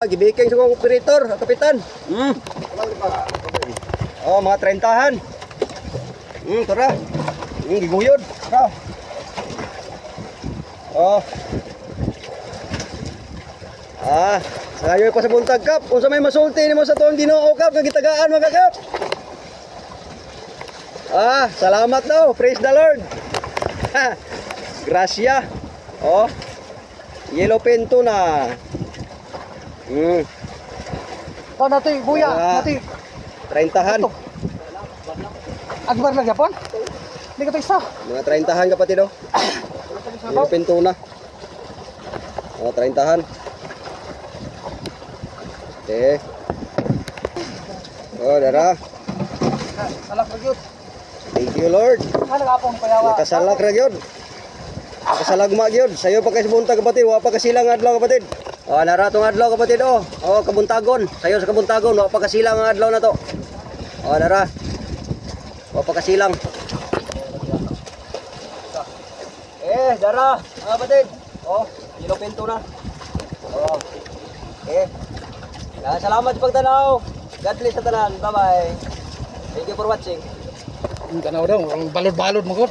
Gibiking sa kong operator, kapitan. Oh, mga 30-han. Tara. Giguyod. Tara. Oh. Sayo pa sa buntag kap. Kung sa may masulti ni mo sa tuwang Ginoo kap, kagitagaan mga kap. Salamat daw. Praise the Lord. Gracia. Oh. Yellow pinto na. Natin, buya, natin. 30-han. Agbar lang Japon? Hindi ka isa. Mga 30-han kapatid oh. Yellow pinto na. Mga 30-han. Okay. Oh, dara. Salak ra gyud. Thank you Lord. Nagapong payawa. Nakasalak ra gyud. Nakasalagma gyud. Sayo pa kay buntag kapatid, wa pa kasilang adlaw kapatid. Nara tong adlaw kapatid oh. Kabuntagon. Sayo sa kabuntagon, wa pa kasilang ang adlaw na to. Nara. Wa pa kasilang. Dara, mga kapatid. Yellow pinto na. Okay. Salamat sa pagtanaw. God bless sa tanan. Bye-bye. Thank you for watching. Tanaw daw, ang balod-balod mo gud.